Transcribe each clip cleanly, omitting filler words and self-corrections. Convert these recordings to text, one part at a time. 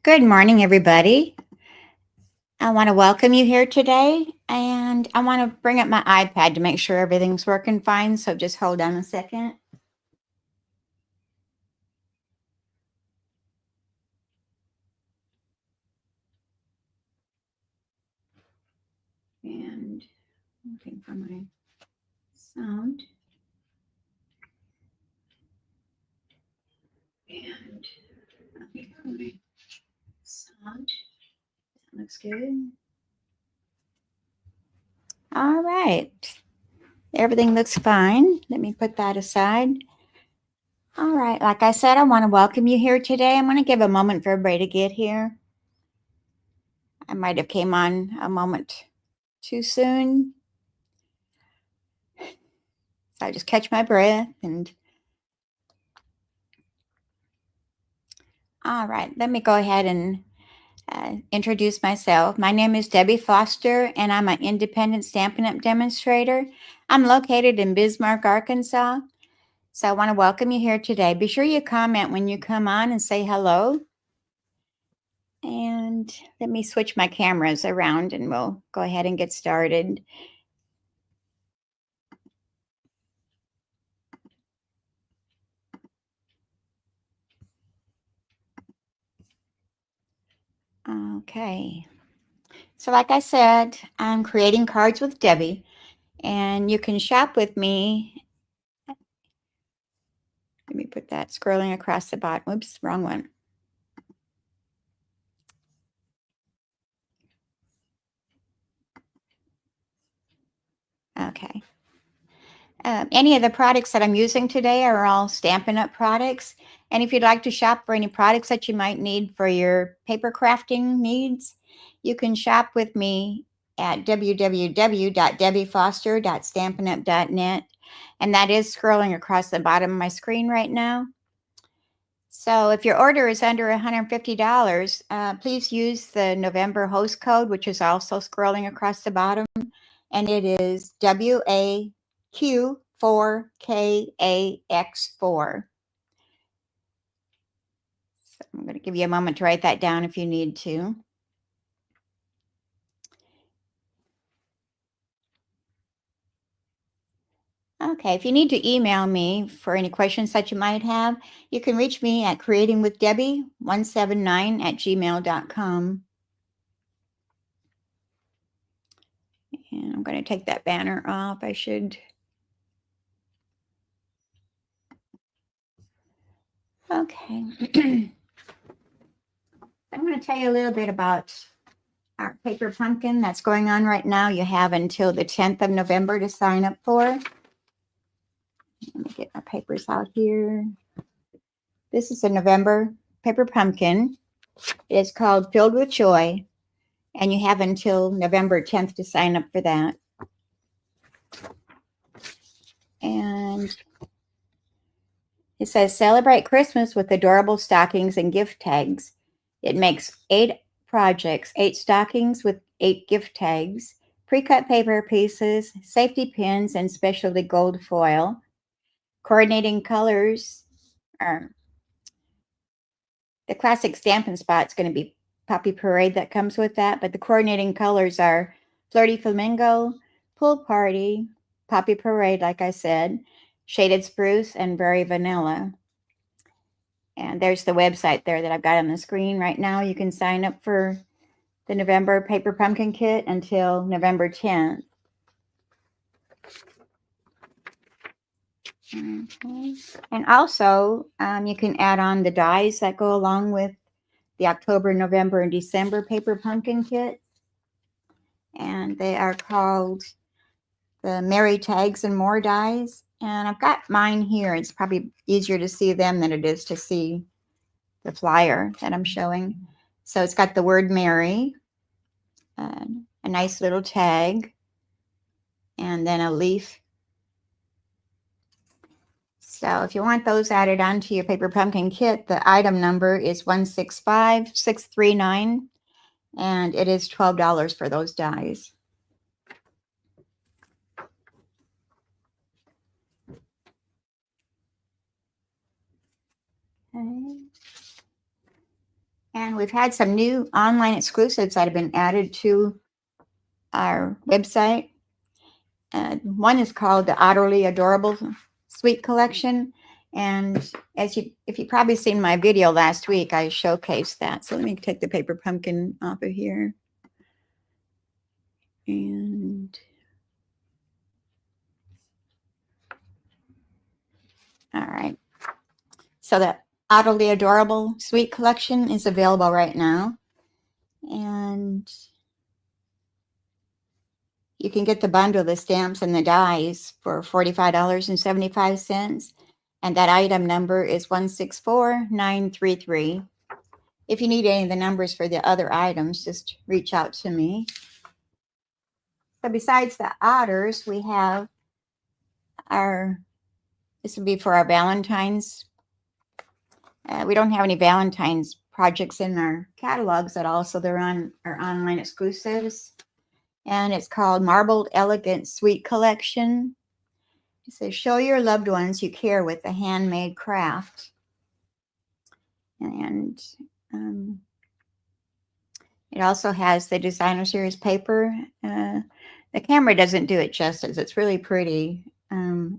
Good morning, everybody. I want to welcome you here today, and I want to bring up my iPad to make sure everything's working fine, so just hold on a second. And looking for my sound. And looking for my sound. That looks good. All right. Everything looks fine. Let me put that aside. All right. Like I said, I want to welcome you here today. I'm going to give a moment for everybody to get here. I might have came on a moment too soon. So I just catch my breath and all right, let me go ahead and introduce myself. My name is Debbie Foster, and I'm an independent Stampin' Up! Demonstrator. I'm located in Bismarck, Arkansas. So I want to welcome you here today. Be sure you comment when you come on and say hello. And let me switch my cameras around and we'll go ahead and get started. Okay. So like I said, I'm creating cards with Debbie, and you can shop with me. Let me put that scrolling across the bottom. Oops, wrong one. Okay. Any of the products that I'm using today are all Stampin' Up! Products. And if you'd like to shop for any products that you might need for your paper crafting needs, you can shop with me at www.debbiefoster.stampinup.net. And that is scrolling across the bottom of my screen right now. So if your order is under $150, please use the November host code, which is also scrolling across the bottom. And it is WAQ4KAX4. So I'm going to give you a moment to write that down if you need to. Okay, if you need to email me for any questions that you might have, you can reach me at creatingwithdebbie179@gmail.com. And I'm going to take that banner off. I should. Okay. I'm going to tell you a little bit about our paper pumpkin that's going on right now. You have until the 10th of November to sign up for. Let me get my papers out here. This is a November paper pumpkin. It's called Filled with Joy, and you have until November 10th to sign up for that. And it says, celebrate Christmas with adorable stockings and gift tags. It makes 8 projects, 8 stockings with 8 gift tags, pre-cut paper pieces, safety pins, and specialty gold foil. Coordinating colors are the classic Stampin' Spot's going to be Poppy Parade that comes with that, but the coordinating colors are Flirty Flamingo, Pool Party, Poppy Parade, like I said, Shaded Spruce, and Very Vanilla. And there's the website there that I've got on the screen right now. You can sign up for the November Paper Pumpkin Kit until November 10th. Okay. And also, you can add on the dies that go along with the October, November, and December Paper Pumpkin Kit. And they are called the Merry Tags and More dies. And I've got mine here. It's probably easier to see them than it is to see the flyer that I'm showing. So it's got the word Merry, a nice little tag, and then a leaf. So if you want those added onto your paper pumpkin kit, the item number is 165639, and it is $12 for those dies. Okay. And we've had some new online exclusives that have been added to our website. One is called the Utterly Adorable Sweet Collection. And if you probably seen my video last week, I showcased that. So let me take the paper pumpkin off of here. And all right. So the Utterly Adorable Sweet Collection is available right now. And you can get the bundle of the stamps and the dies for $45.75. And that item number is 164933. If you need any of the numbers for the other items, just reach out to me. So besides the otters, we have this would be for our Valentine's. We don't have any Valentine's projects in our catalogs at all, so they're on our online exclusives. And it's called Marbled Elegant Sweet Collection. It says, show your loved ones you care with a handmade craft. And it also has the designer series paper. The camera doesn't do it justice. It's really pretty.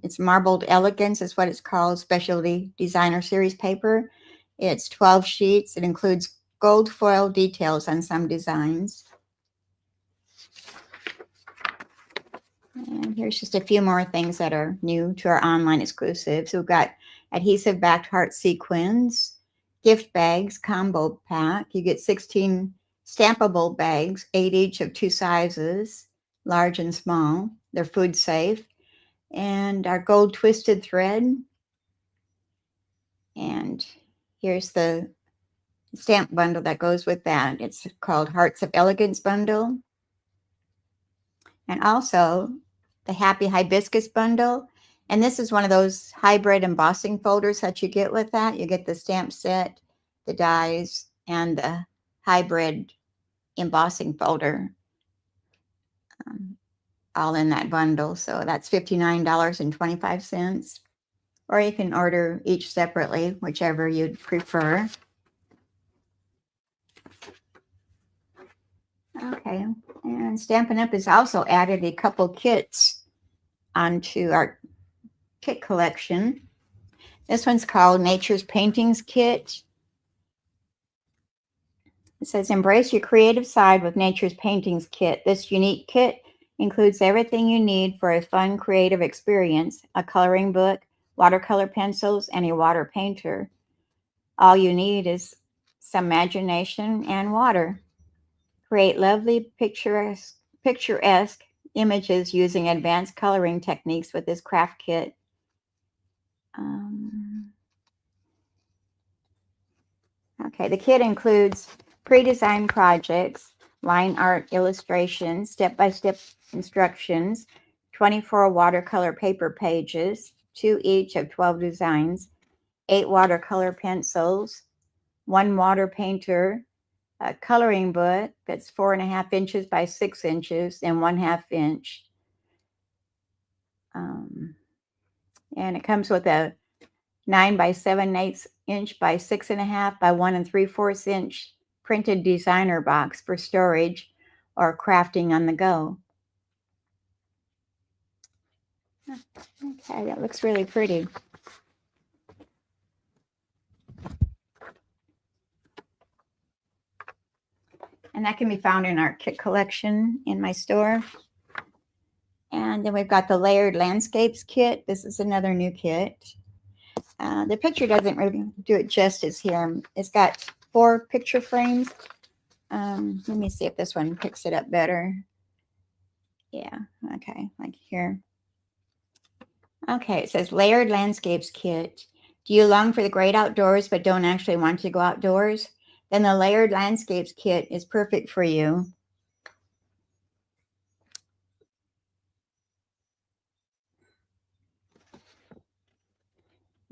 It's Marbled Elegance is what it's called, specialty designer series paper. It's 12 sheets. It includes gold foil details on some designs. And here's just a few more things that are new to our online exclusives. So we've got adhesive backed heart sequins, gift bags, combo pack. You get 16 stampable bags, 8 each of 2 sizes, large and small. They're food safe. And our gold twisted thread. And here's the stamp bundle that goes with that. It's called Hearts of Elegance bundle. And also the Happy Hibiscus bundle. And this is one of those hybrid embossing folders that you get with that. You get the stamp set, the dies, and the hybrid embossing folder all in that bundle. So that's $59.25. Or you can order each separately, whichever you'd prefer. Okay, and Stampin' Up! Has also added a couple kits onto our kit collection. This one's called Nature's Paintings Kit. It says, embrace your creative side with Nature's Paintings Kit. This unique kit includes everything you need for a fun, creative experience: a coloring book, watercolor pencils, and a water painter. All you need is some imagination and water. Create lovely picturesque images using advanced coloring techniques with this craft kit. Okay, the kit includes pre-designed projects, line art illustrations, step-by-step instructions, 24 watercolor paper pages, 2 each of 12 designs, 8 watercolor pencils, 1 water painter, a coloring book that's 4.5 inches by 6 inches and 1/2 inch. And it comes with a 9 by 7/8 inch by 6.5 by 1 3/4 inch printed designer box for storage or crafting on the go. Okay, that looks really pretty. And that can be found in our kit collection in my store. And then we've got the Layered Landscapes kit. This is another new kit. The picture doesn't really do it justice here. It's got 4 picture frames. Let me see if this one picks it up better. Yeah, okay, like here. Okay, it says Layered Landscapes Kit. Do you long for the great outdoors but don't actually want to go outdoors? Then the Layered Landscapes Kit is perfect for you.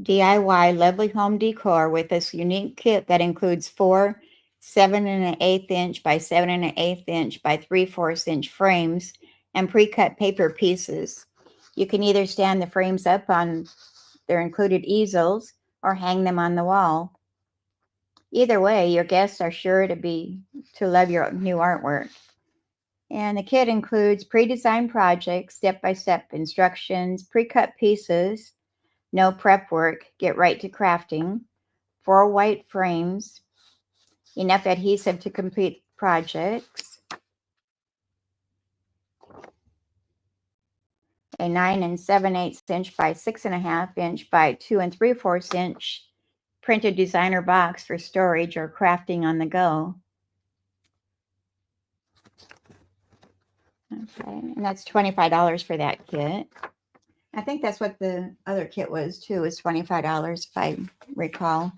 DIY lovely home decor with this unique kit that includes 4 7 1/8 inch by 7 1/8 inch by 3/4 inch frames and pre-cut paper pieces. You can either stand the frames up on their included easels or hang them on the wall. Either way, your guests are sure to love your new artwork. And the kit includes pre-designed projects, step-by-step instructions, pre-cut pieces, no prep work, get right to crafting, 4 white frames, enough adhesive to complete projects, a 9 7/8 inch by 6.5 inch by 2 3/4 inch printed designer box for storage or crafting on the go. Okay, and that's $25 for that kit. I think that's what the other kit was too, is $25 if I recall.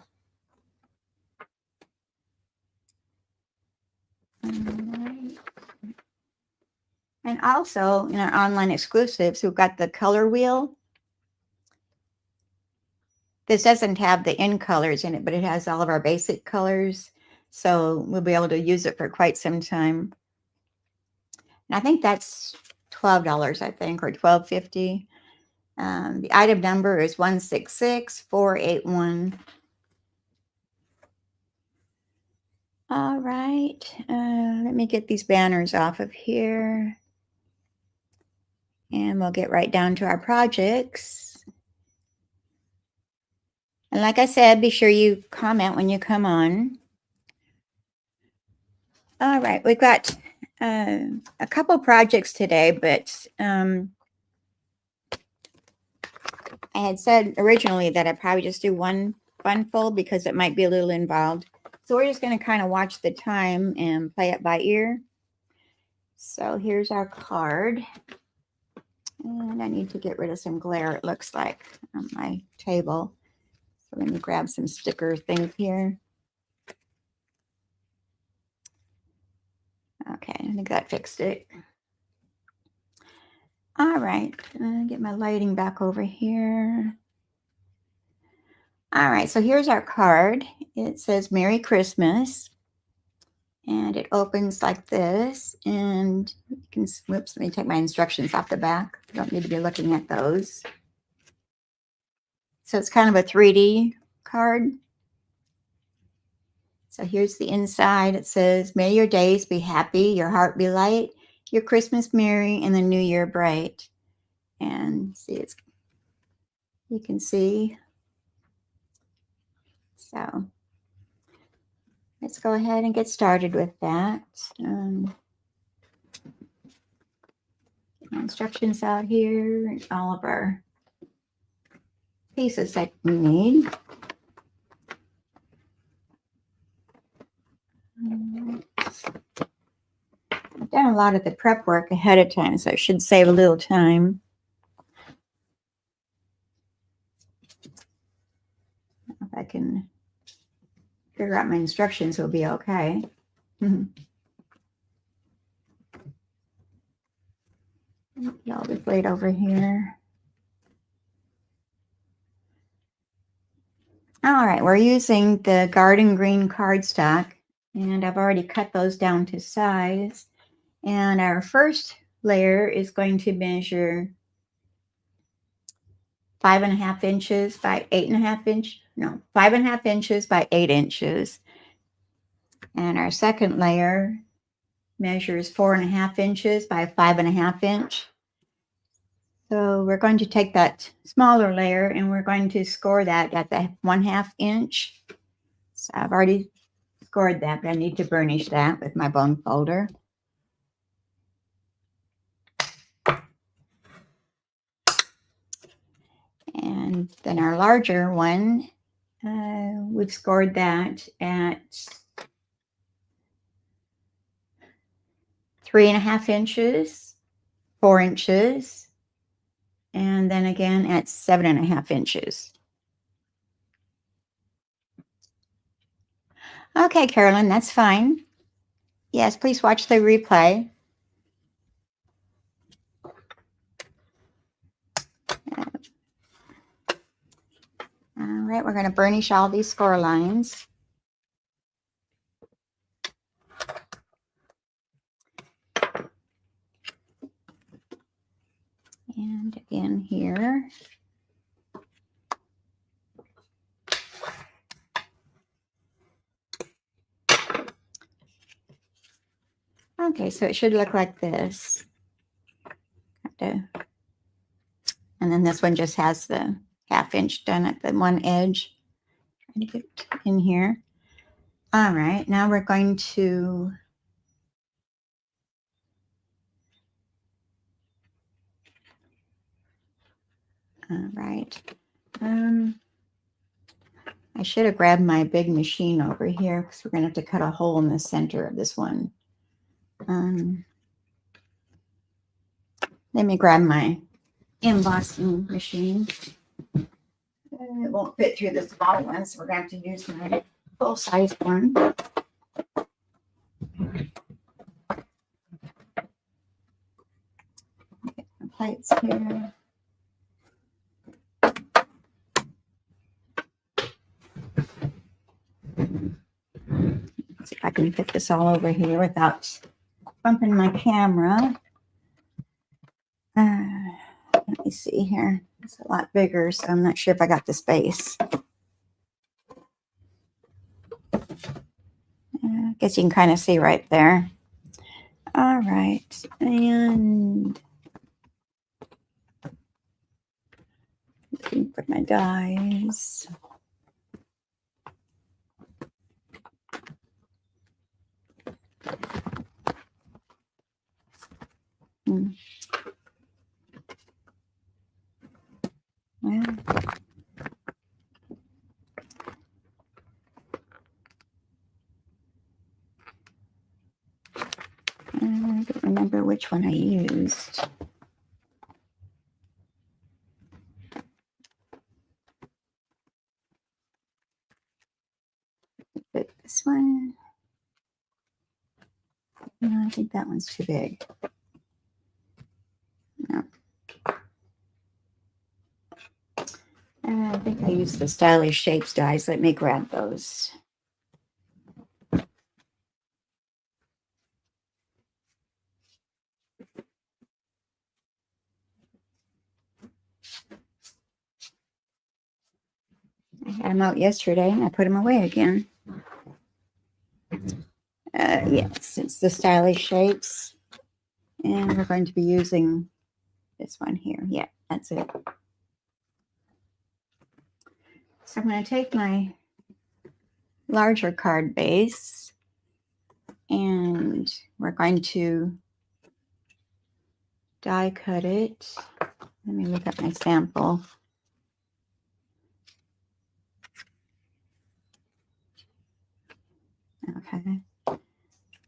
Right. And also in our online exclusives, we've got the color wheel. This doesn't have the in colors in it, but it has all of our basic colors. So we'll be able to use it for quite some time. And I think that's $12, I think, or $12.50. The item number is 166481. All right. Let me get these banners off of here. And we'll get right down to our projects. And like I said, be sure you comment when you come on. All right. We've got a couple projects today, but I had said originally that I'd probably just do one funfold because it might be a little involved. So we're just going to kind of watch the time and play it by ear. So here's our card. And I need to get rid of some glare, it looks like, on my table. So let me grab some sticker things here. Okay, I think that fixed it. All right, get my lighting back over here. All right, so here's our card. It says Merry Christmas. And it opens like this. And you can, whoops, let me take my instructions off the back. Don't need to be looking at those. So it's kind of a 3D card. So here's the inside. It says, may your days be happy, your heart be light, your Christmas merry, and the new year bright. And see, you can see. So let's go ahead and get started with that. Get my instructions out here and all of our pieces that we need. I've done a lot of the prep work ahead of time, so it should save a little time. If I can figure out my instructions, it'll be okay. All this laid over here. All right, we're using the Garden Green cardstock, and I've already cut those down to size. And our first layer is going to measure 5.5 inches by 8.5 inch. No, 5.5 inches by 8 inches. And our second layer measures 4.5 inches by 5.5 inch. So we're going to take that smaller layer and we're going to score that at the 1/2 inch. So I've already scored that, but I need to burnish that with my bone folder. And then our larger one, we've scored that at 3.5 inches, 4 inches, and then again at 7.5 inches. Okay, Carolyn, that's fine. Yes, please watch the replay. All right, we're going to burnish all these score lines. And again here. Okay, so it should look like this. And then this one just has the 1/2 inch done at the one edge. Trying to get in here. All right, now we're going to all right. I should have grabbed my big machine over here because we're going to have to cut a hole in the center of this one. Let me grab my embossing machine. It won't fit through the small one, so we're going to have to use my full-size one. Get my plates here. Let's see if I can fit this all over here without bumping my camera. Let me see here. It's a lot bigger, so I'm not sure if I got the space. I guess you can kind of see right there. All right, and put my dies. Well, I don't remember which one I used. But this one, no, I think that one's too big. No. I think I used the Stylish Shapes dies. Let me grab those. I had them out yesterday and I put them away again. Yes, it's the Stylish Shapes. And we're going to be using this one here. Yeah, that's it. So I'm going to take my larger card base and we're going to die cut it. Let me look at my sample. Okay.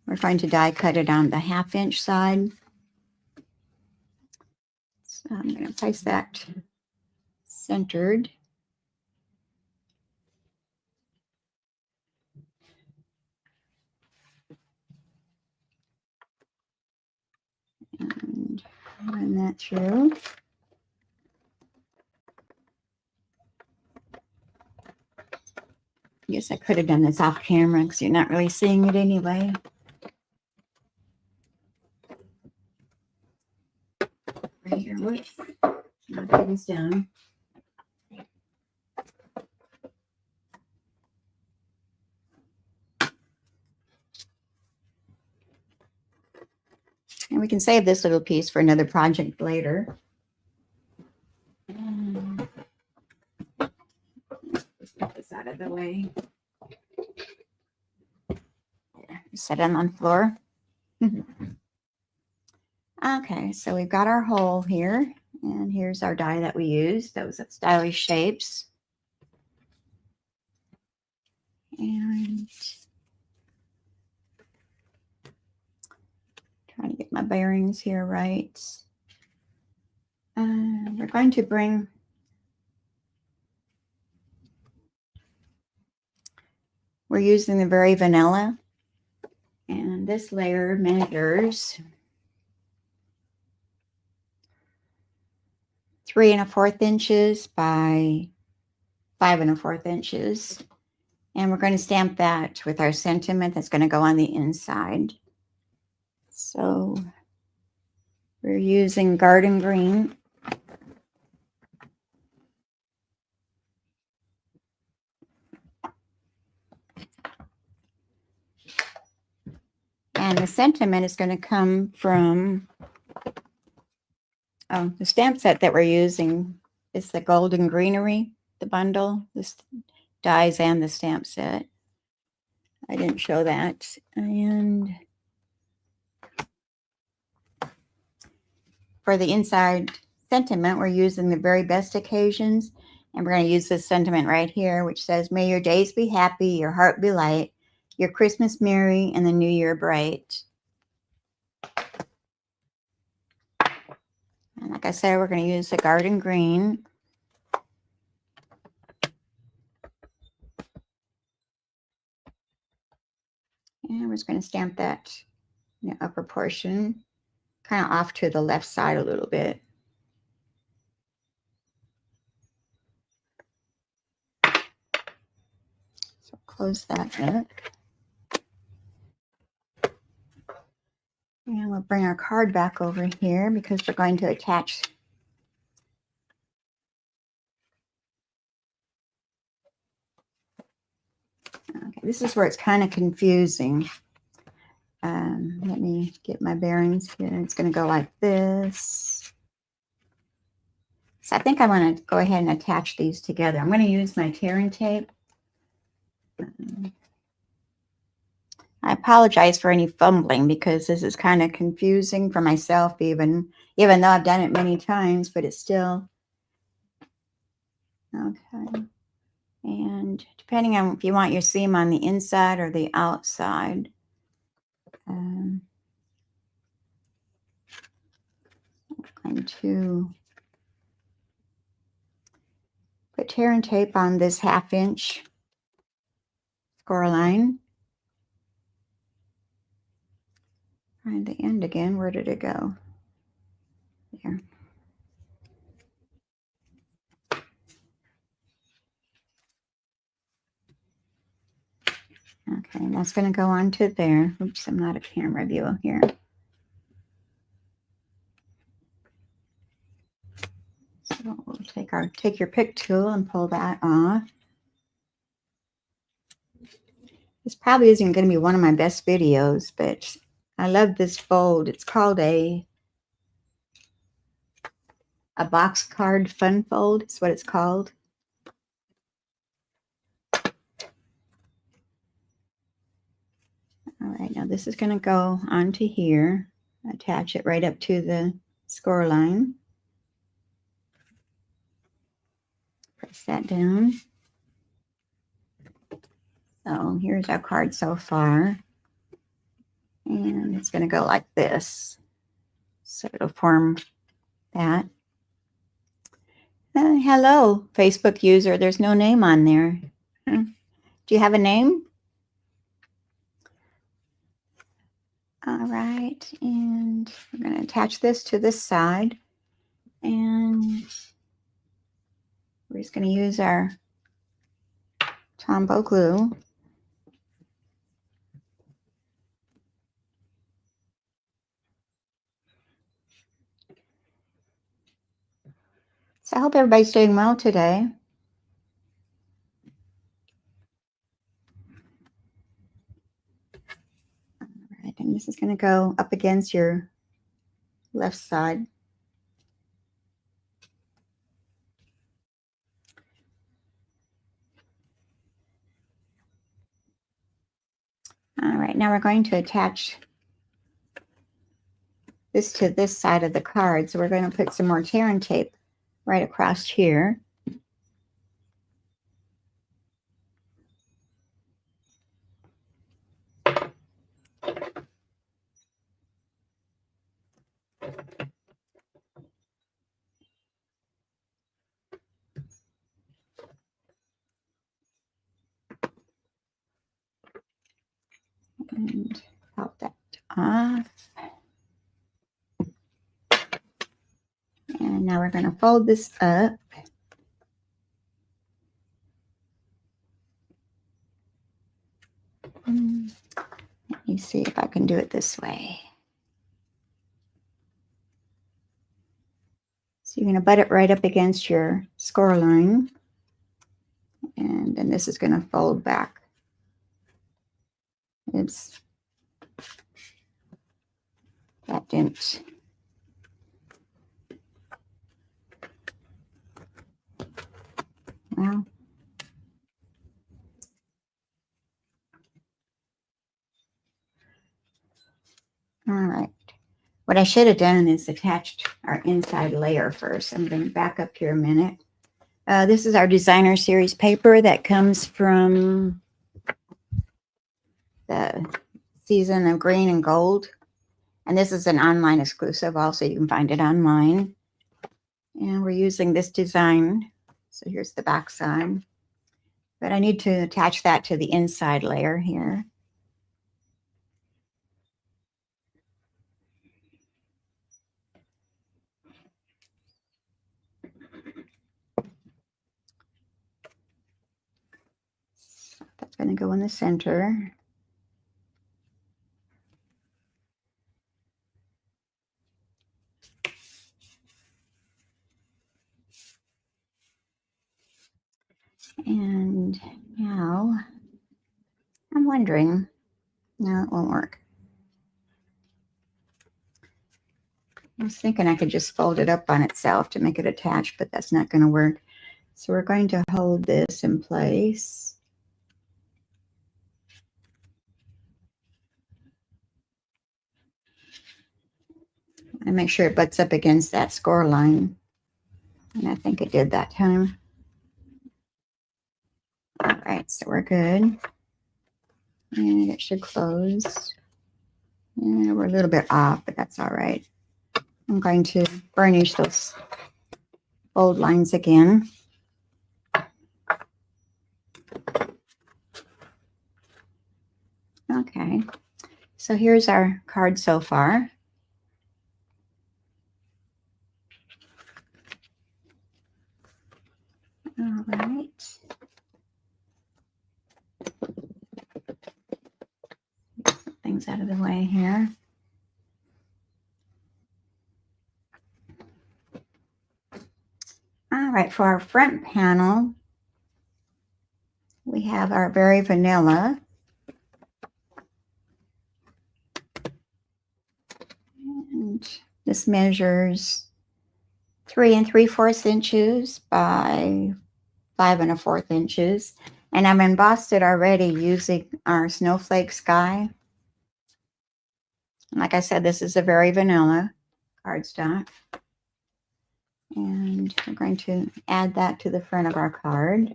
We're going to die cut it on the 1/2 inch side. So I'm going to place that centered. And run that through. I guess I could have done this off camera because you're not really seeing it anyway. Right here, whoops. I'll put this down. And we can save this little piece for another project later. Let's put this out of the way. Set it on the floor. Okay, so we've got our hole here, and here's our die that we used. Those are Stylish Shapes. And trying to get my bearings here right. We're going to bring we're using the Very Vanilla, and this layer measures 3 1/4 inches by 5 1/4 inches. And we're going to stamp that with our sentiment that's going to go on the inside. So we're using Garden Green. And the sentiment is going to come from the stamp set that we're using. Is the Golden Greenery, the bundle, the dies and the stamp set. I didn't show that. And for the inside sentiment, we're using the very best occasions. And we're going to use this sentiment right here, which says, may your days be happy, your heart be light, your Christmas merry, and the new year bright. And like I said, we're going to use the garden green. And we're just going to stamp that in the upper portion, kind of off to the left side a little bit. So close that up. And we'll bring our card back over here because we're going to attach. Okay, this is where it's kind of confusing. Let me get my bearings here. It's going to go like this. So I think I want to go ahead and attach these together. I'm going to use my tearing tape. I apologize for any fumbling because this is kind of confusing for myself, even though I've done it many times, but it's still okay. And depending on if you want your seam on the inside or the outside, I'm going to put tearing tape on this 1/2 inch score line. Find the end again. Where did it go? There. Okay, and that's going to go on to there. Oops, I'm not a camera viewer here. So we'll take your pick tool and pull that off. This probably isn't going to be one of my best videos, but I love this fold. It's called a box card fun fold. It's what it's called. All right, now this is going to go onto here. Attach it right up to the score line. Press that down. So here's our card so far. And it's going to go like this. So it'll form that. Hello, Facebook user. There's no name on there. Do you have a name? All right. And we're going to attach this to this side. And we're just going to use our Tombow glue. So I hope everybody's doing well today. All right, and this is going to go up against your left side. All right, now we're going to attach this to this side of the card. So we're going to put some more tearing tape right across here. And pop that off. And now we're going to fold this up. Let me see if I can do it this way. So you're going to butt it right up against your score line. And then this is going to fold back. Oops. That didn't. Well, all right. What I should have done is attached our inside layer first. I'm going to back up here a minute. This is our designer series paper that comes from the season of green and gold. And this is an online exclusive also. You can find it online. And we're using this design. So here's the back side. But I need to attach that to the inside layer here. So that's going to go in the center. And now I'm wondering, no, it won't work. I was thinking I could just fold it up on itself to make it attached, but that's not going to work. So we're going to hold this in place. And make sure it butts up against that score line. And I think it did that time. All right, so we're good. And it should close. And we're a little bit off, but that's all right. I'm going to burnish those fold lines again. Okay, so here's our card so far. All right. Get some things out of the way here. All right, for our front panel, we have our Berry Vanilla. And this measures 3 3/4 inches by 5 1/4 inches. And I've embossed it already using our Snowflake Sky. Like I said, this is a Very Vanilla cardstock. And we're going to add that to the front of our card.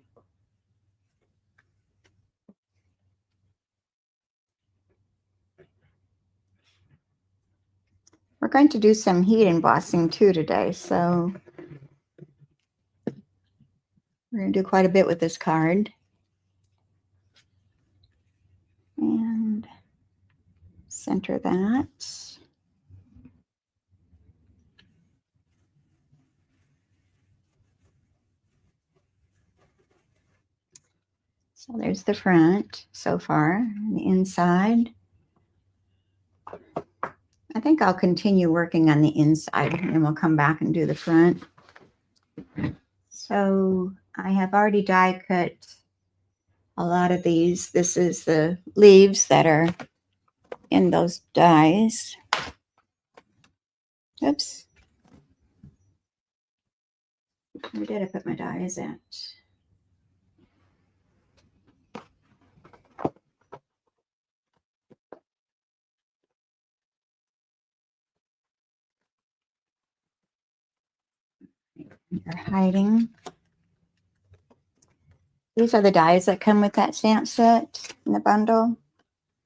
We're going to do some heat embossing too today, so we're going to do quite a bit with this card. And center that. So there's the front so far, and the inside. I think I'll continue working on the inside and then we'll come back and do the front. So I have already die cut a lot of these. This is the leaves that are in those dies. Oops. Where did I put my dies at? They're hiding. These are the dies that come with that stamp set in the bundle.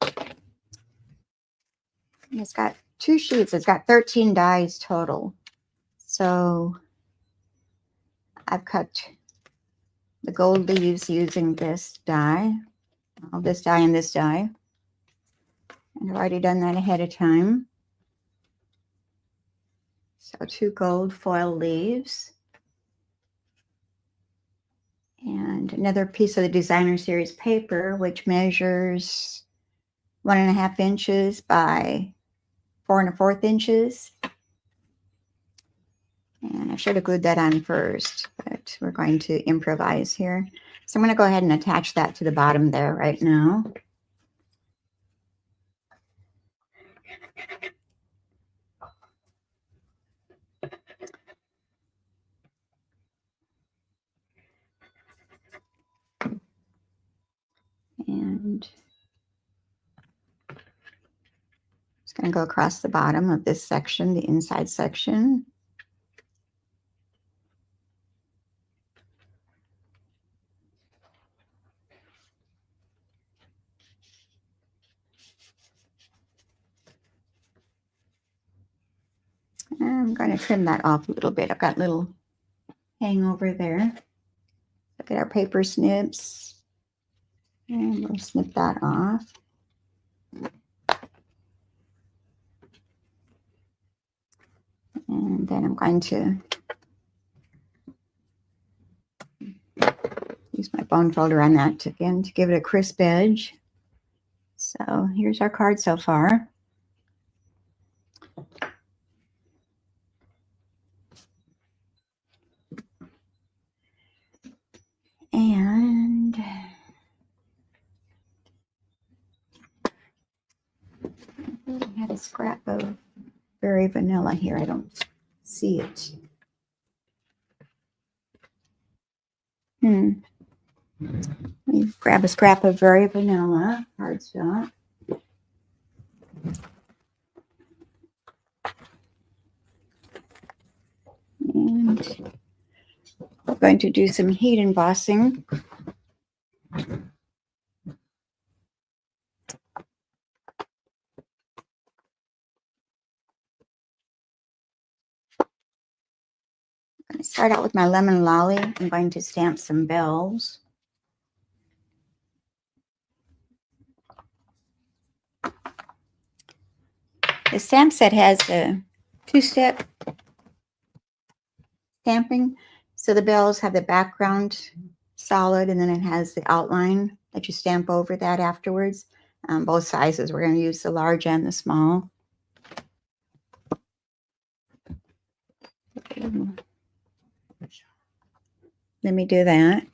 And it's got 2 sheets. It's got 13 dies total. So I've cut the gold leaves using this die. All this die and this die. And I've already done that ahead of time. So 2 gold foil leaves. And another piece of the designer series paper, which measures 1 1/2 inches by 4 1/4 inches. And I should have glued that on first, but we're going to improvise here. So I'm going to go ahead and attach that to the bottom there right now. it's going to go across the bottom of this section, the inside section. I'm going to trim that off a little bit. I've got little hangover there. Look at our paper snips. And we'll snip that off. And then I'm going to use my bone folder on that again to give it a crisp edge. So here's our card so far. And I had a scrap of Berry Vanilla here. I don't see it. Let me grab a scrap of Berry Vanilla cardstock. And I'm going to do some heat embossing. I'm going to start out with my lemon lolly. I'm going to stamp some bells. The stamp set has a two-step stamping. So the bells have the background solid, and then it has the outline that you stamp over that afterwards. Both sizes. We're going to use the large and the small. Let me do that.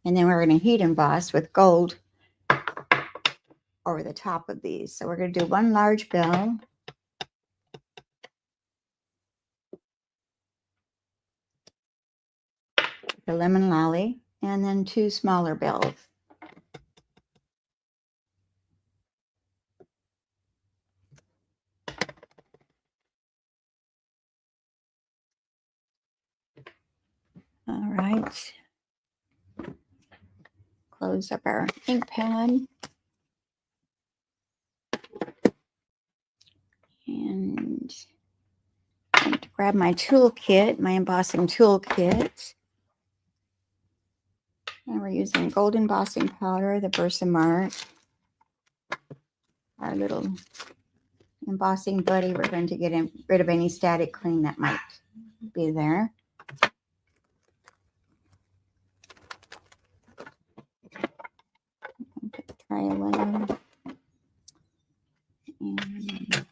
And then we're going to heat emboss with gold over the top of these. So we're going to do one large bell. The lemon lolly, and then two smaller bells. All right. Close up our ink pad. And I'm going to grab my toolkit, my embossing toolkit. And we're using gold embossing powder, the Versamark. Our little embossing buddy. We're going to get rid of any static cling that might be there. Try a little. And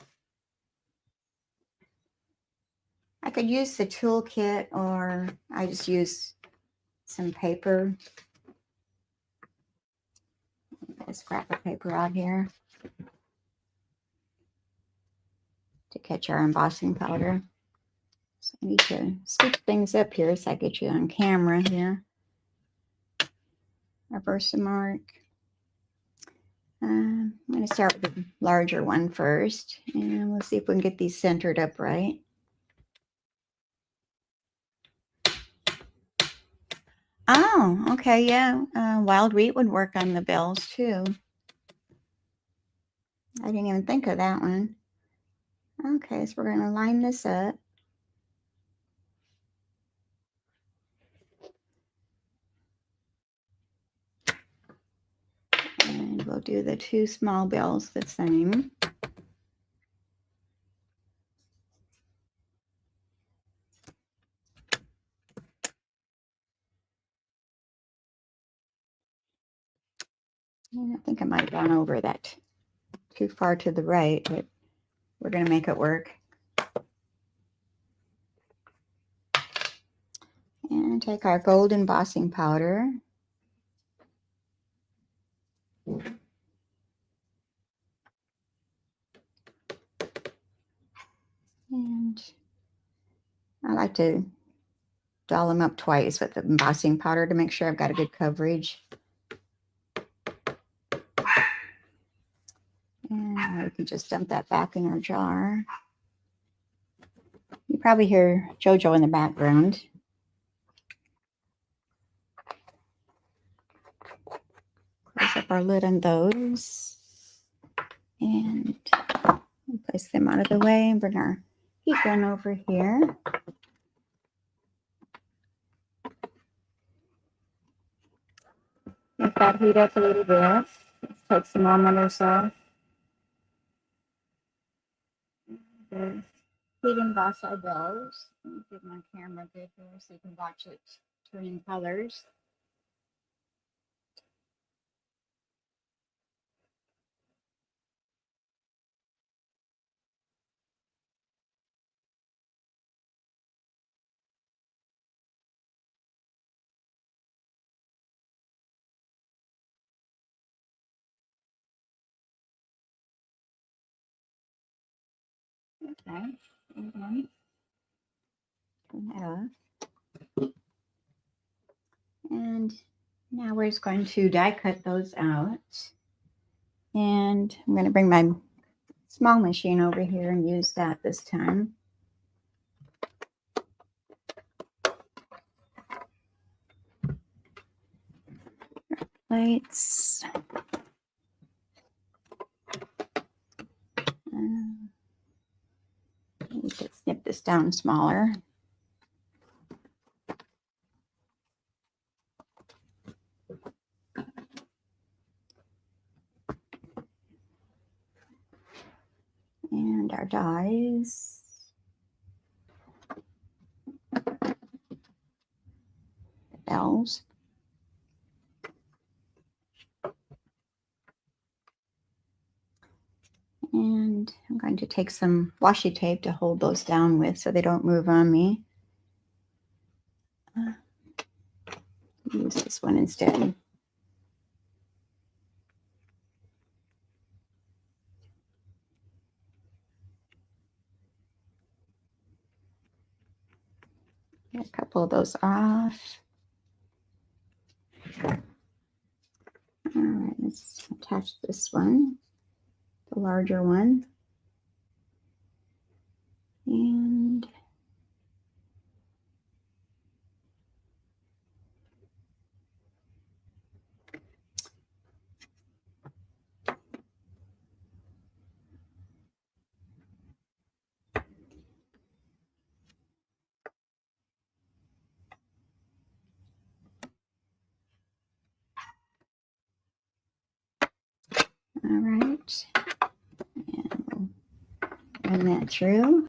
I could use the toolkit, or I just use some paper. A scrap of paper out here to catch our embossing powder. So I need to switch things up here so I get you on camera here. Our Versamark. I'm going to start with the larger one first, and we'll see if we can get these centered up right. Oh, okay, yeah. Wild wheat would work on the bells too. I didn't even think of that one. Okay, so we're going to line this up. And we'll do the two small bells the same. And I think I might have gone over that too far to the right, but we're going to make it work. And take our gold embossing powder. And I like to doll them up twice with the embossing powder to make sure I've got a good coverage. And we can just dump that back in our jar. You probably hear JoJo in the background. Close up our lid on those. And place them out of the way and bring our heat gun over here. Let that heat up a little bit. Let's take some moment or so. The heat emboss our bells. Let me get my camera good here so you can watch it turning colors. Okay, turn that off. And now we're just going to die cut those out. And I'm going to bring my small machine over here and use that this time. Plates. We could snip this down smaller. And our dies. Bells. And I'm going to take some washi tape to hold those down with so they don't move on me. Use this one instead. Get a couple of those off. All right, let's attach this one, the larger one. And all right, and we'll run that through.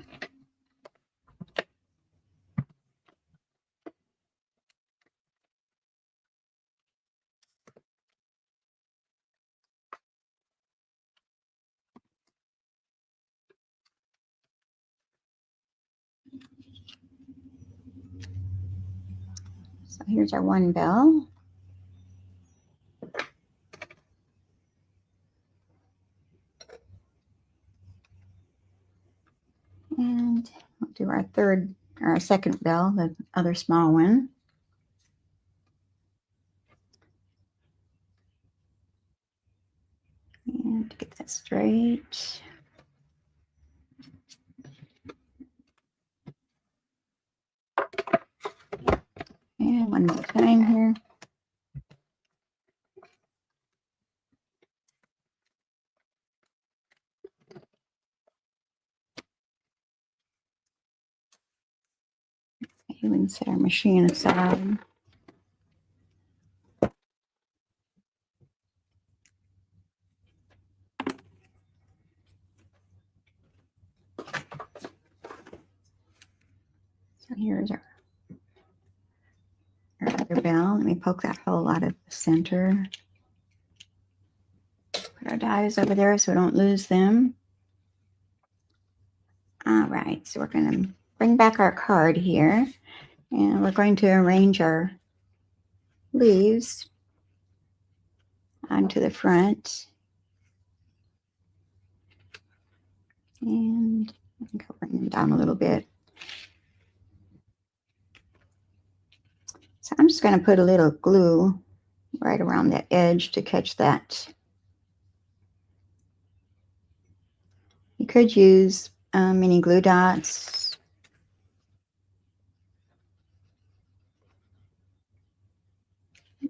So here's our one bell. And we'll do our second bell, the other small one. And get that straight. And one more time here. Okay, we can set our machine aside. So here's our other bell. Let me poke that hole out of the center. Put our dies over there so we don't lose them. All right, so we're going to bring back our card here, and we're going to arrange our leaves onto the front. And I think I'll bring them down a little bit. So I'm just going to put a little glue right around the edge to catch that You could use mini glue dots.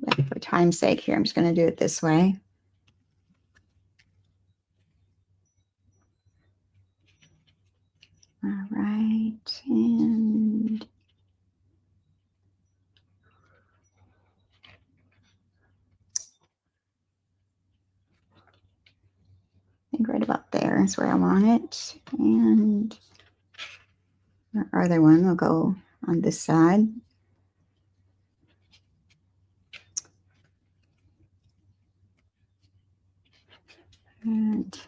But for time's sake here, I'm just going to do it this way. All right, and I think right about there is where I want it. And our other one will go on this side. And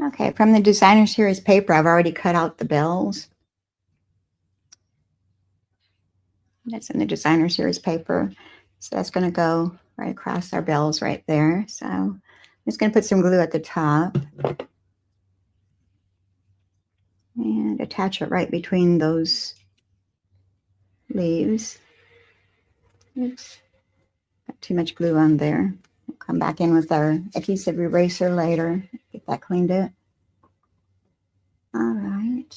okay, from the Designer Series paper, I've already cut out the bells. That's in the Designer Series paper. So that's going to go right across our bells right there. So I'm just going to put some glue at the top and attach it right between those leaves. Oops, got too much glue on there. We'll come back in with our adhesive eraser later, get that cleaned up. All right,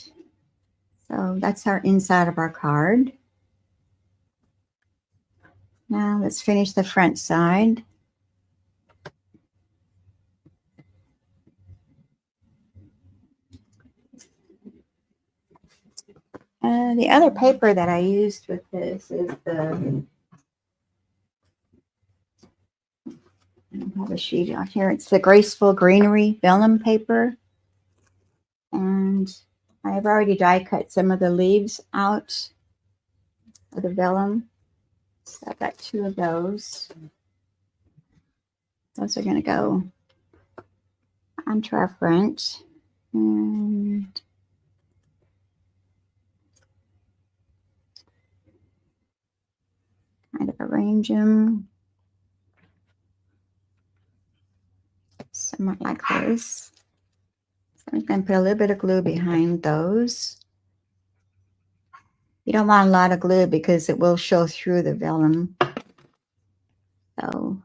so that's our inside of our card. Now let's finish the front side. The other paper that I used with this is the, I have a sheet out here. It's the Graceful Greenery vellum paper. And I've already die cut some of the leaves out of the vellum. So I've got 2 of those. Those are going to go onto our front. And kind of arrange them somewhat like this. So I'm going to put a little bit of glue behind those. You don't want a lot of glue because it will show through the vellum. So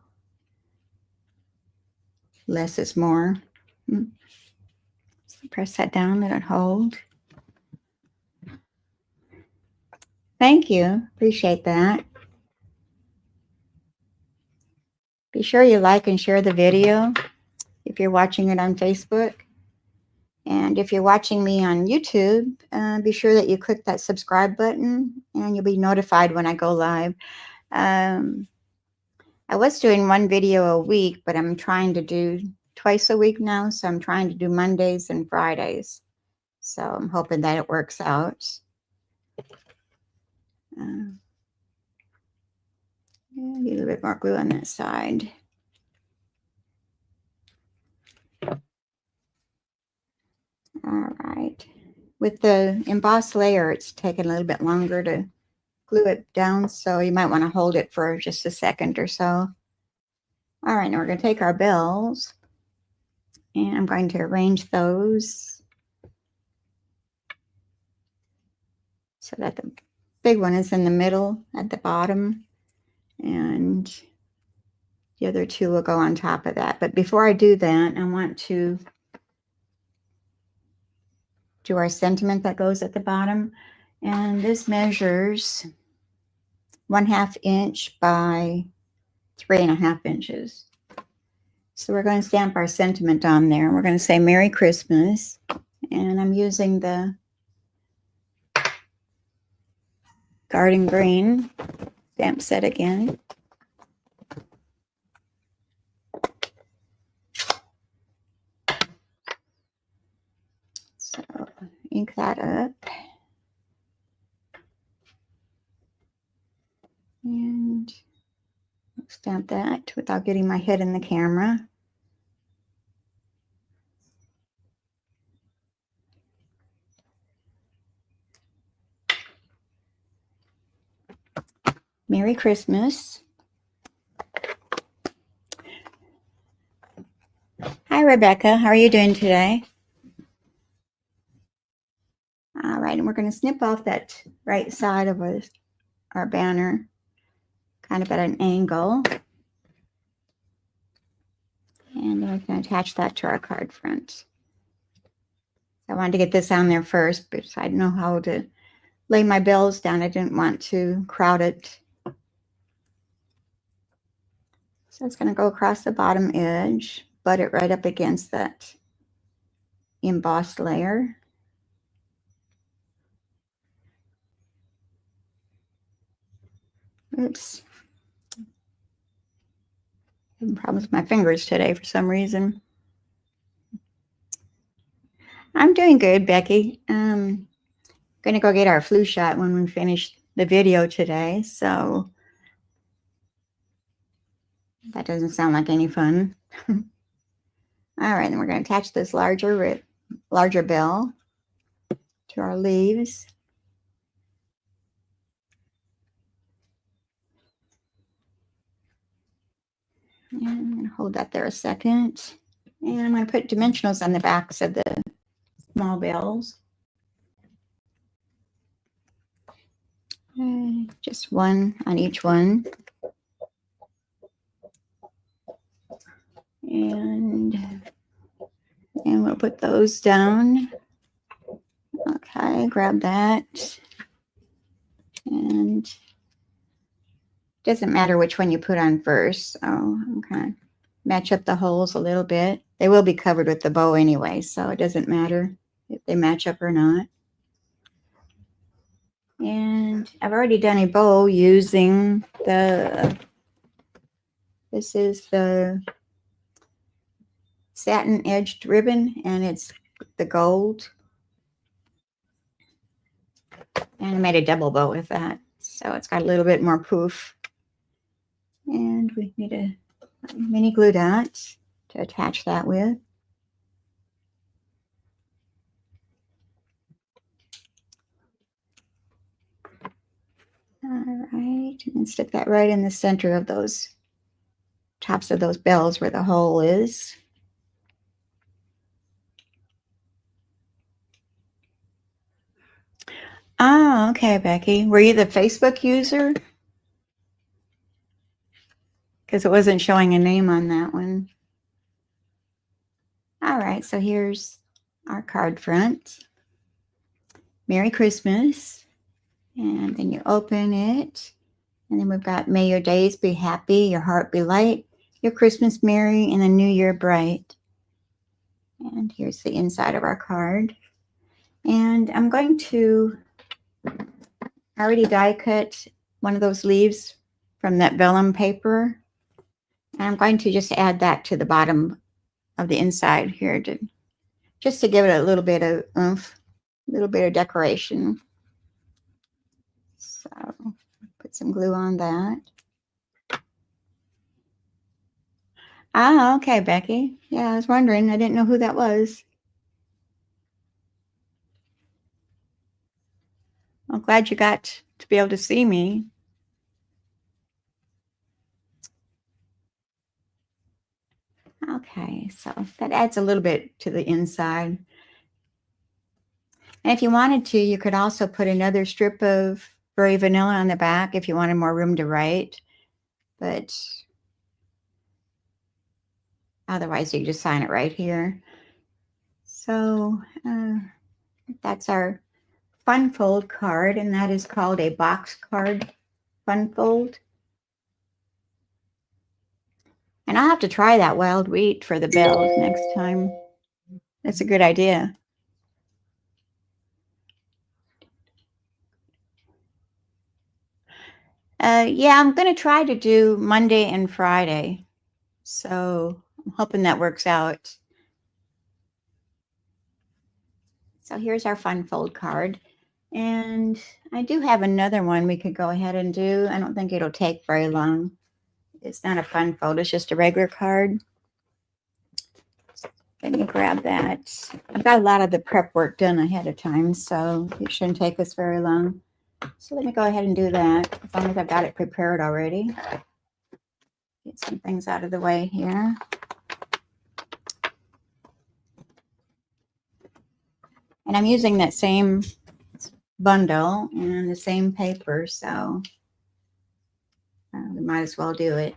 less is more. So press that down, let it hold. Thank you. Appreciate that. Be sure you like and share the video if you're watching it on Facebook. And if you're watching me on YouTube, be sure that you click that subscribe button and you'll be notified when I go live. I was doing 1 video a week, but I'm trying to do twice a week now. So I'm trying to do Mondays and Fridays. So I'm hoping that it works out. Need a little bit more glue on that side. All right. With the embossed layer, it's taking a little bit longer to glue it down, so you might want to hold it for just a second or so. All right, now we're going to take our bells, and I'm going to arrange those so that the big one is in the middle at the bottom, and the other 2 will go on top of that. But before I do that, I want to do our sentiment that goes at the bottom. And this measures 1/2 inch by 3.5 inches. So we're going to stamp our sentiment on there. We're going to say Merry Christmas. And I'm using the Garden Green stamp set again. So ink that up. And stamp that without getting my head in the camera. Merry Christmas. Hi, Rebecca. How are you doing today? All right, and we're going to snip off that right side of our banner, kind of at an angle. And then we can attach that to our card front. I wanted to get this on there first, because I didn't know how to lay my bells down. I didn't want to crowd it. So it's going to go across the bottom edge, butt it right up against that embossed layer. Oops. Having problems with my fingers today for some reason. I'm doing good, Becky. Going to go get our flu shot when we finish the video today, so that doesn't sound like any fun. All right, then we're going to attach this larger bell to our leaves. And I'm going to hold that there a second. And I'm going to put dimensionals on the backs of the small bells. Just one on each one. And we'll put those down. Okay, grab that. And doesn't matter which one you put on first. So okay, match up the holes a little bit. They will be covered with the bow anyway, so it doesn't matter if they match up or not. And I've already done a bow using this is the satin edged ribbon, and it's the gold. And I made a double bow with that, so it's got a little bit more poof. And we need a mini glue dot to attach that with. All right, and stick that right in the center of those tops of those bells where the hole is. Oh, okay, Becky. Were you the Facebook user? Because it wasn't showing a name on that one. All right, so here's our card front. Merry Christmas. And then you open it. And then we've got, may your days be happy, your heart be light, your Christmas merry, and the new year bright. And here's the inside of our card. And I'm going to already die cut one of those leaves from that vellum paper. And I'm going to just add that to the bottom of the inside here, just to give it a little bit of oomph, a little bit of decoration. So put some glue on that. Ah, okay, Becky. Yeah, I was wondering. I didn't know who that was. I'm glad you got to be able to see me. Okay, so that adds a little bit to the inside. And if you wanted to, you could also put another strip of Berry Vanilla on the back if you wanted more room to write. But otherwise, you just sign it right here. So that's our fun fold card, and that is called a box card fun fold. And I'll have to try that wild wheat for the bells next time. That's a good idea. Yeah, I'm going to try to do Monday and Friday. So I'm hoping that works out. So here's our fun fold card. And I do have another one we could go ahead and do. I don't think it'll take very long. It's not a fun fold, it's just a regular card. Let me grab that. I've got a lot of the prep work done ahead of time, so it shouldn't take us very long. So let me go ahead and do that, as long as I've got it prepared already. Get some things out of the way here. And I'm using that same bundle and the same paper, so we might as well do it.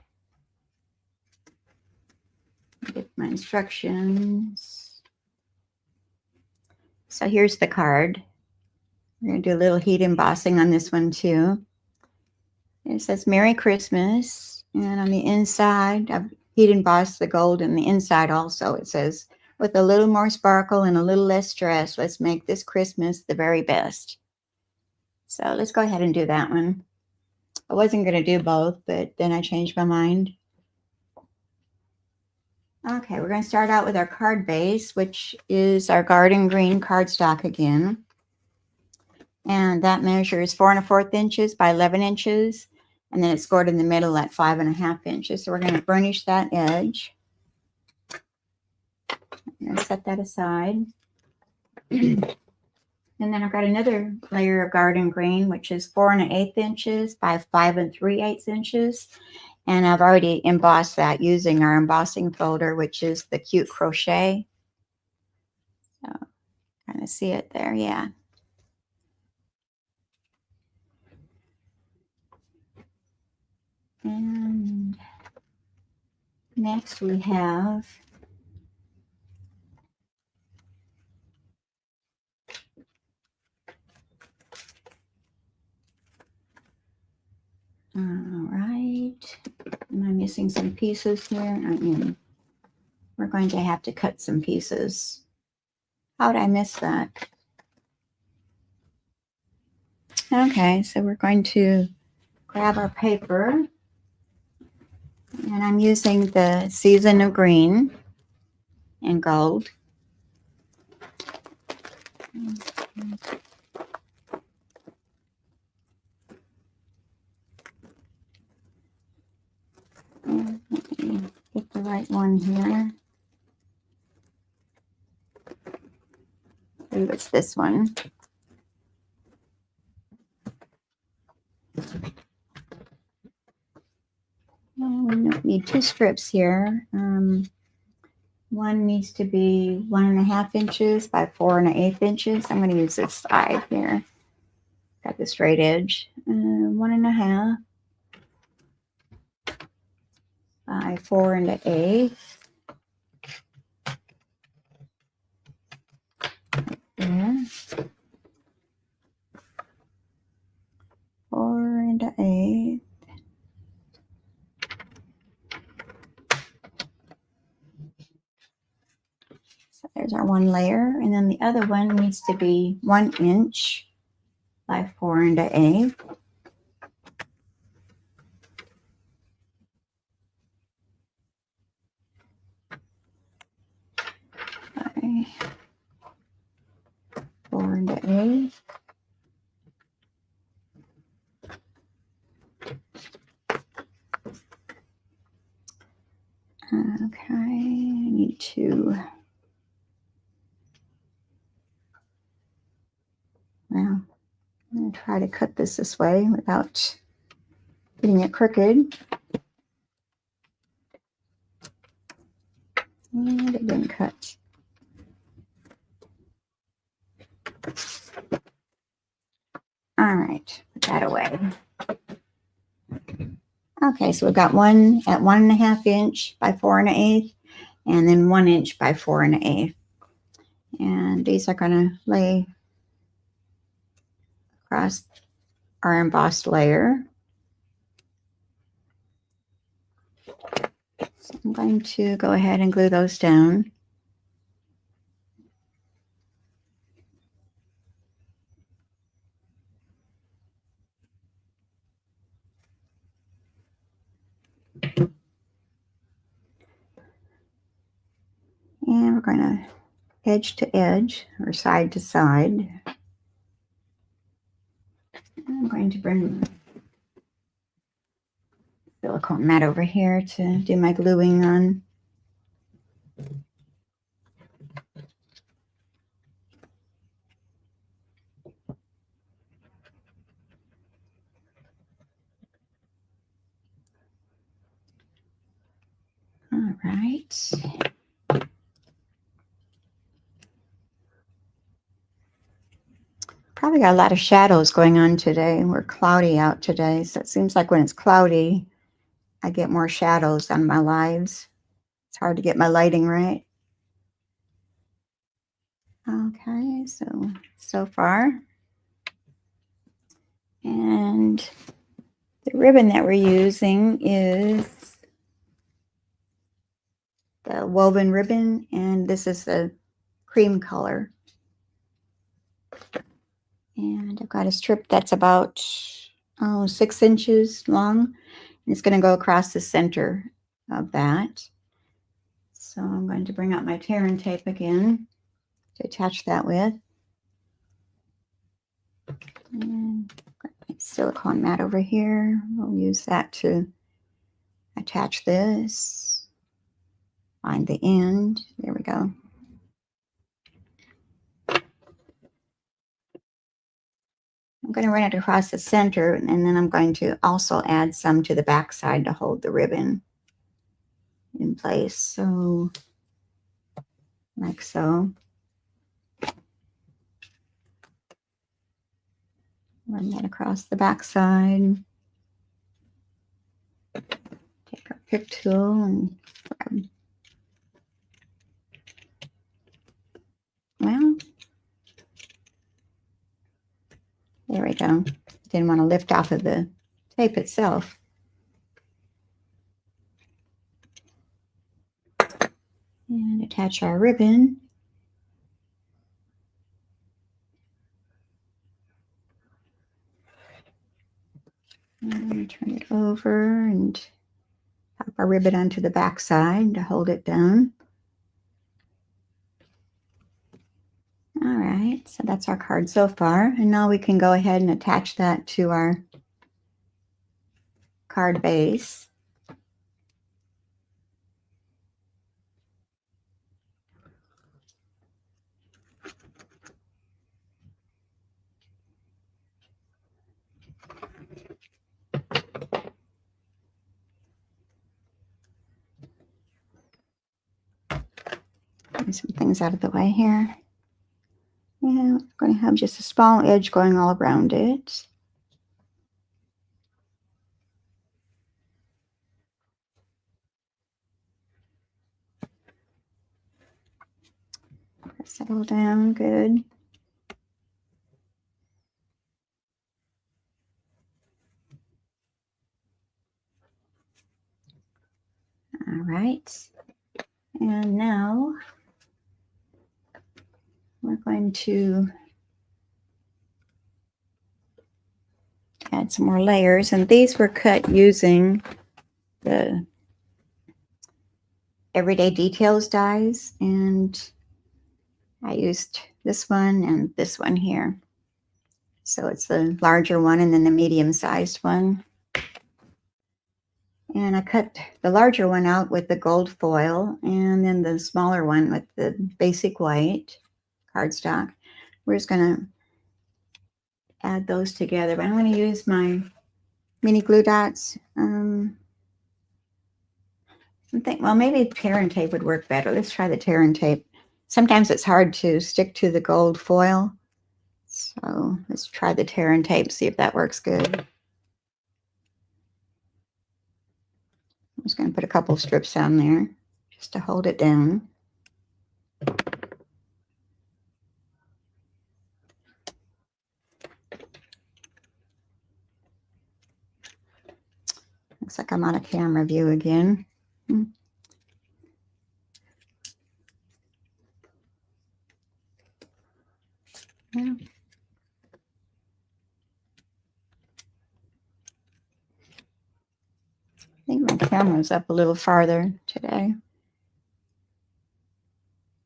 Get my instructions. So here's the card. We're going to do a little heat embossing on this one too. It says Merry Christmas, and on the inside I've heat embossed the gold, and the inside also it says, with a little more sparkle and a little less stress, let's make this Christmas the very best. So let's go ahead and do that one. I wasn't going to do both, but then I changed my mind. Okay, we're going to start out with our card base, which is our garden green cardstock again. And that measure is 4 1/4 inches by 11 inches. And then it's scored in the middle at 5 1/2 inches. So we're going to burnish that edge. I'm going to set that aside. And then I've got another layer of garden green, which is 4 1/8 inches by 5 3/8 inches. And I've already embossed that using our embossing folder, which is the Cute Crochet. So kind of see it there, yeah. And next we have all right. Am I missing some pieces here? I mean, we're going to have to cut some pieces. How did I miss that? Okay, so we're going to grab our paper, and I'm using the Season of Green and Gold. And let me get the right one here. I believe it's this one. We don't need 2 strips here. One needs to be 1 1/2 inches by 4 1/8 inches. I'm going to use this side here. Got the straight edge. 1 1/2 by 4 1/8. There. 4 1/8. So there's our one layer, and then the other one needs to be 1 inch by 4 1/8. By 4 1/8. Okay, I need to, well, I'm going to try to cut this way without getting it crooked. And it didn't cut. All right, put that away. Okay, so we've got one at 1 1/2 inch by 4 1/8, and then 1 inch by 4 1/8. And these are going to lay across our embossed layer. So I'm going to go ahead and glue those down. And we're going to edge to edge or side to side. I'm going to bring the silicone mat over here to do my gluing on. All right. Probably got a lot of shadows going on today. We're cloudy out today, so it seems like when it's cloudy, I get more shadows on my lives. It's hard to get my lighting right. Okay, so far. And the ribbon that we're using is the woven ribbon, and this is the cream color. And I've got a strip that's about 6 inches long, and it's going to go across the center of that. So I'm going to bring out my tear and tape again to attach that with. And got my silicone mat over here. We'll use that to attach this. Find the end. There we go. I'm going to run it across the center, and then I'm going to also add some to the back side to hold the ribbon in place. So, like so. Run that across the back side. Take our pick tool and grab. Well, there we go. Didn't want to lift off of the tape itself. And attach our ribbon. And turn it over and pop our ribbon onto the back side to hold it down. All right, so that's our card so far. And now we can go ahead and attach that to our card base. Get some things out of the way here. Yeah, I'm going to have just a small edge going all around it. Settle down good. All right. And now we're going to add some more layers, and these were cut using the Everyday Details dies, and I used this one and this one here. So it's the larger one and then the medium-sized one. And I cut the larger one out with the gold foil, and then the smaller one with the basic white cardstock. We're just going to add those together. But I'm going to use my mini glue dots. Well, maybe tear and tape would work better. Let's try the tear and tape. Sometimes it's hard to stick to the gold foil. So let's try the tear and tape, see if that works good. I'm just going to put a couple strips on there just to hold it down. Looks like I'm on a camera view again. Yeah. I think my camera's up a little farther today.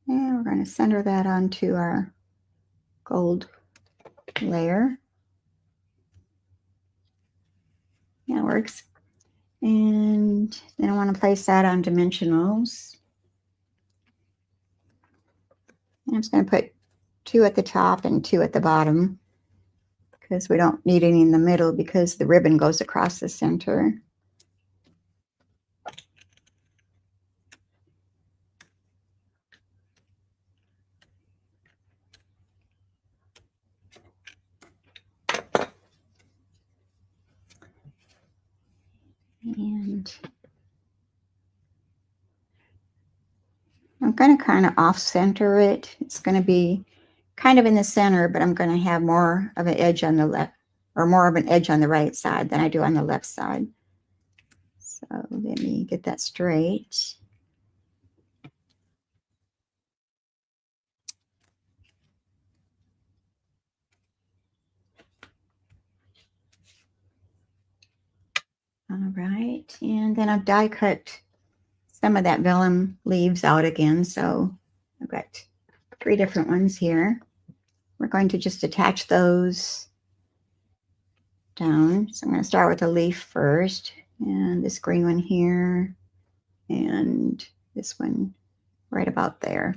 And we're going to center that onto our gold layer. That works. And then I want to place that on dimensionals. And I'm just going to put 2 at the top and 2 at the bottom, because we don't need any in the middle because the ribbon goes across the center. And I'm going to kind of off-center it. It's going to be kind of in the center, but I'm going to have more of an edge on the left, or more of an edge on the right side than I do on the left side. So let me get that straight. All right, and then I've die cut some of that vellum leaves out again. So I've got 3 different ones here. We're going to just attach those down. So I'm going to start with a leaf first, and this green one here, and this one right about there.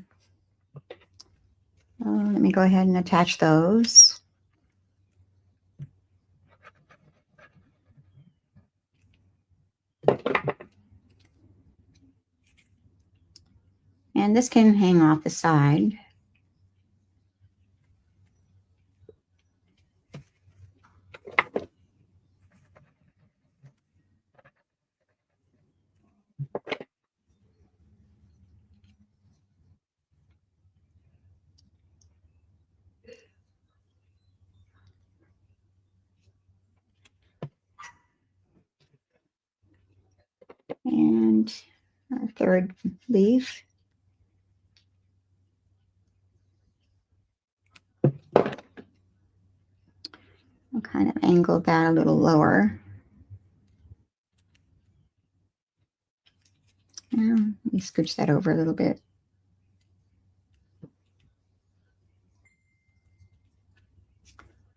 Let me go ahead and attach those. And this can hang off the side. And our 3rd leaf. I'll kind of angle that a little lower. Now, let me scooch that over a little bit.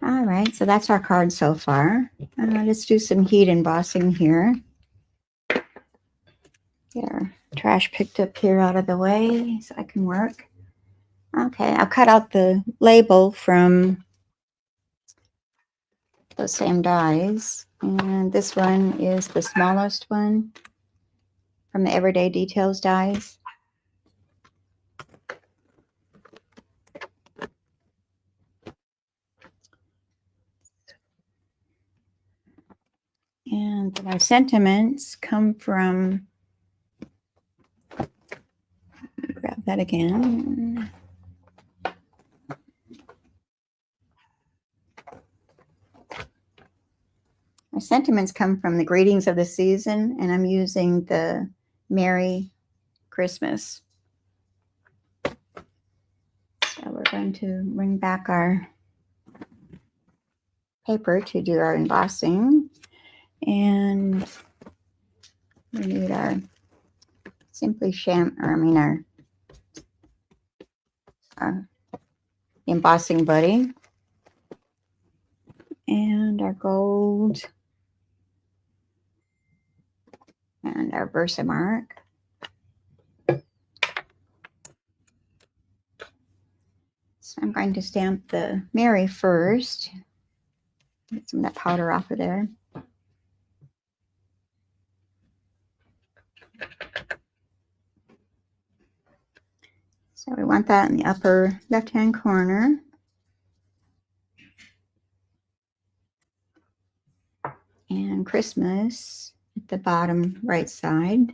All right, so that's our card so far. Let's do some heat embossing here. Get our trash picked up here out of the way so I can work. Okay, I'll cut out the label from those same dies. And this one is the smallest one from the Everyday Details dies. And our sentiments come from, grab that again. Our sentiments come from the greetings of the season, and I'm using the Merry Christmas. So we're going to bring back our paper to do our embossing. And we need our our embossing buddy and our gold and our Versamark. So I'm going to stamp the Merry first. Get some of that powder off of there. So we want that in the upper left-hand corner. And Christmas at the bottom right side.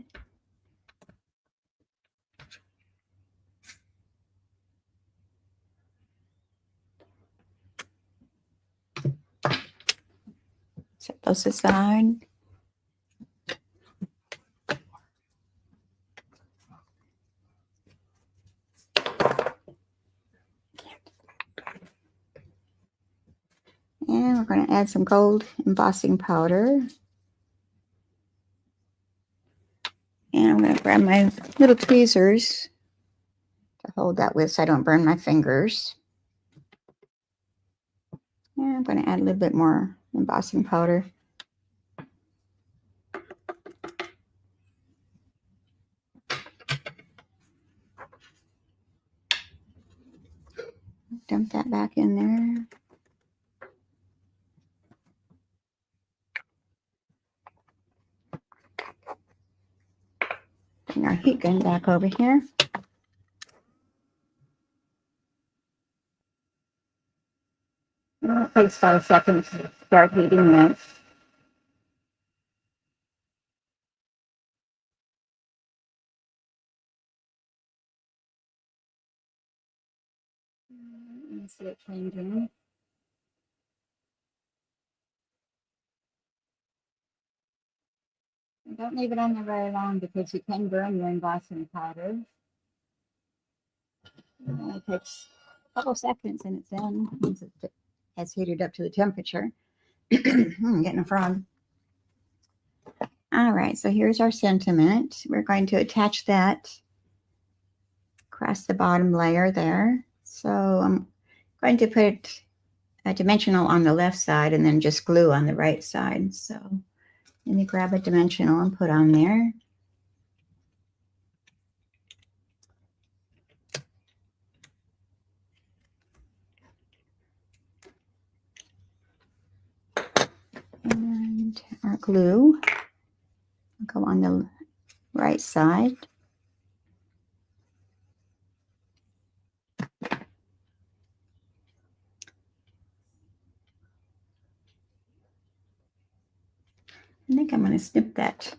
Set those aside. And we're going to add some gold embossing powder. And I'm going to grab my little tweezers to hold that with so I don't burn my fingers. And I'm going to add a little bit more embossing powder. Dump that back in there. Bring our heat gun back over here. It takes 5 seconds to start heating this. see it changing. Don't leave it on there very long because you can burn your embossing powder. It takes a couple seconds and it's in once it has heated up to the temperature. I'm getting a frog. All right, so here's our sentiment. We're going to attach that across the bottom layer there. So I'm going to put a dimensional on the left side and then just glue on the right side. So let me grab a dimensional and put on there. And our glue will go on the right side. I think I'm going to snip that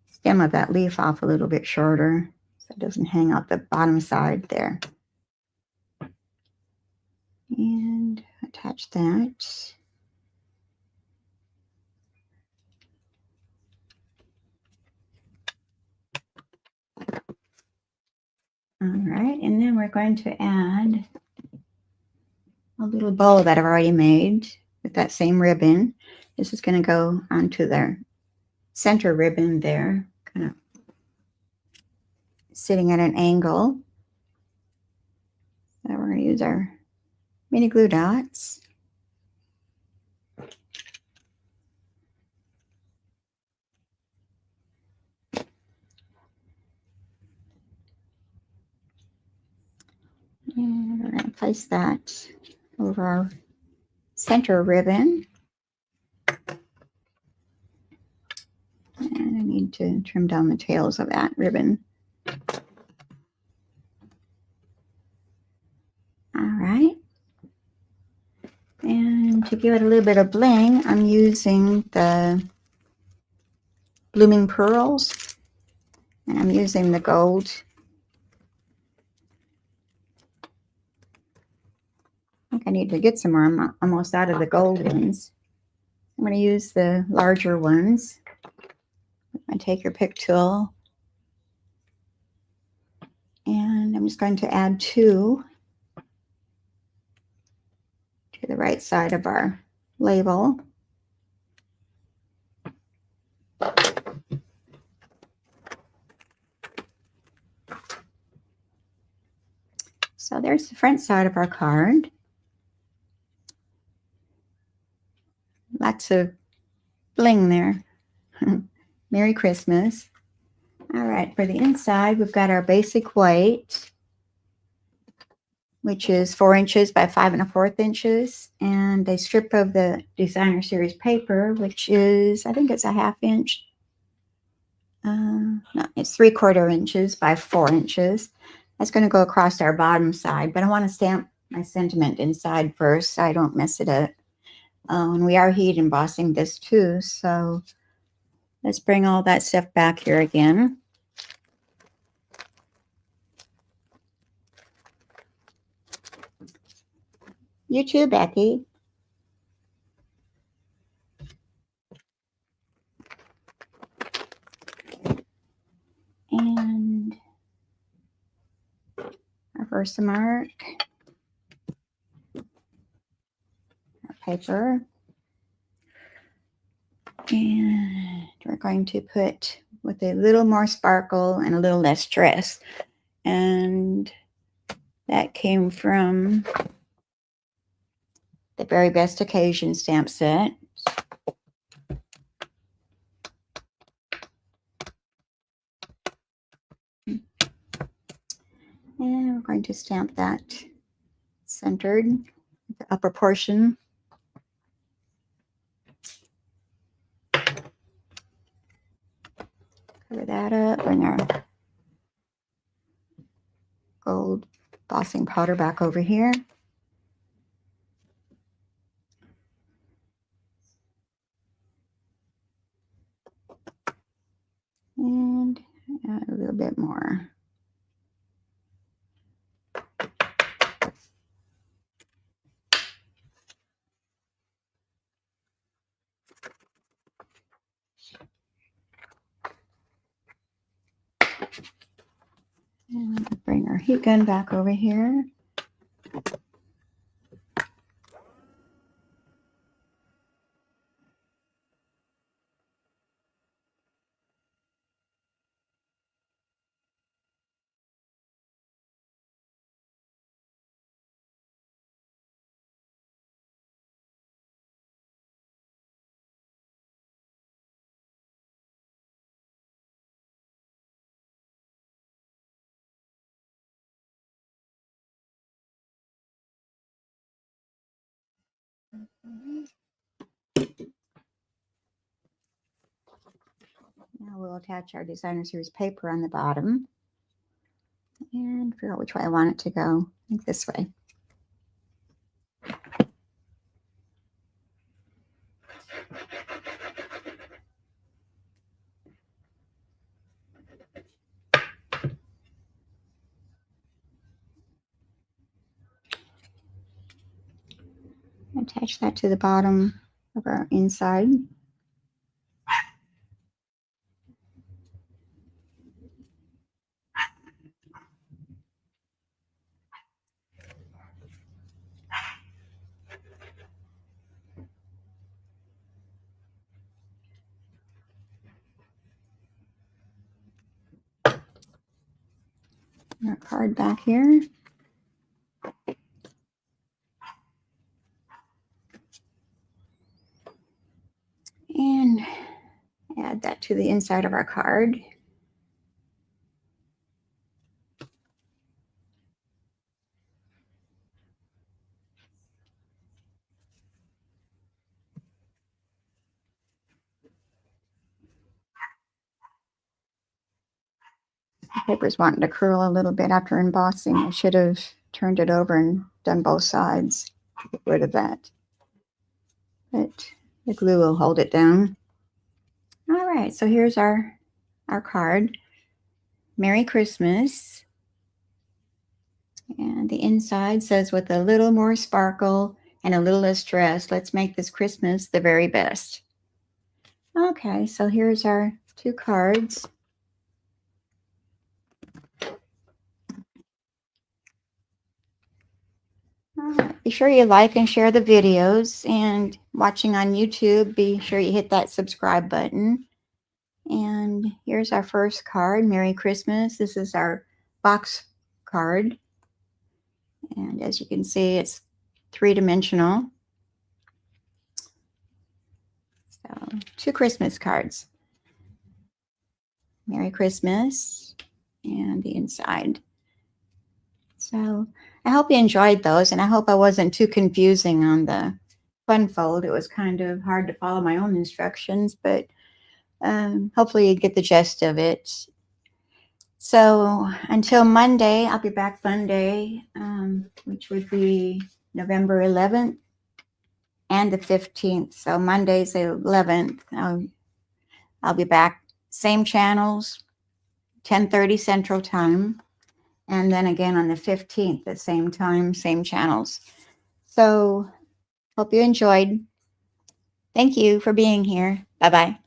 stem of that leaf off a little bit shorter so it doesn't hang out the bottom side there. And attach that. All right, and then we're going to add a little bow that I've already made with that same ribbon. This is going to go onto their center ribbon there, kind of sitting at an angle. So we're going to use our mini glue dots. And we're going to place that over our center ribbon. And I need to trim down the tails of that ribbon. All right. And to give it a little bit of bling, I'm using the Blooming Pearls. And I'm using the gold. I think I need to get some more. I'm almost out of the gold ones. I'm going to use the larger ones. I take your pick tool. And I'm just going to add 2 to the right side of our label. So there's the front side of our card. Lots of bling there. Merry Christmas. All right, for the inside, we've got our basic white, which is 4 inches by 5 1/4 inches, and a strip of the Designer Series paper, which is, I think it's a 1/2 inch. No, it's 3/4 inches by 4 inches. That's going to go across our bottom side, but I want to stamp my sentiment inside first so I don't mess it up. And we are heat embossing this too, so let's bring all that stuff back here again. You too, Becky. And our first mark, our paper, and we're going to put with a little more sparkle and a little less stress. And that came from the Very Best Occasion stamp set. And we're going to stamp that centered, the upper portion. Cover that up, bring our gold embossing powder back over here. And add a little bit more. bring our heat gun back over here. Now we'll attach our designer series paper on the bottom and figure out which way I want it to go. I think this way. Attach that to the bottom of our inside. Our card back here. And add that to the inside of our card. The paper's wanting to curl a little bit after embossing. I should have turned it over and done both sides to get rid of that. But the glue will hold it down. All right, so here's our card. Merry Christmas. And the inside says, with a little more sparkle and a little less stress, let's make this Christmas the very best. Okay, so here's our 2 cards. All right, be sure you like and share the videos, and watching on YouTube, be sure you hit that subscribe button. And here's our first card, Merry Christmas. This is our box card. And as you can see, it's 3-dimensional. So 2 Christmas cards. Merry Christmas and the inside. So I hope you enjoyed those, and I hope I wasn't too confusing on the fun fold. It was kind of hard to follow my own instructions, but hopefully you get the gist of it. So until Monday, I'll be back fun day, which would be November 11th and the 15th. So Monday's the 11th. I'll be back, same channels, 10:30 Central Time. And then again on the 15th, the same time, same channels. So hope you enjoyed. Thank you for being here. Bye-bye.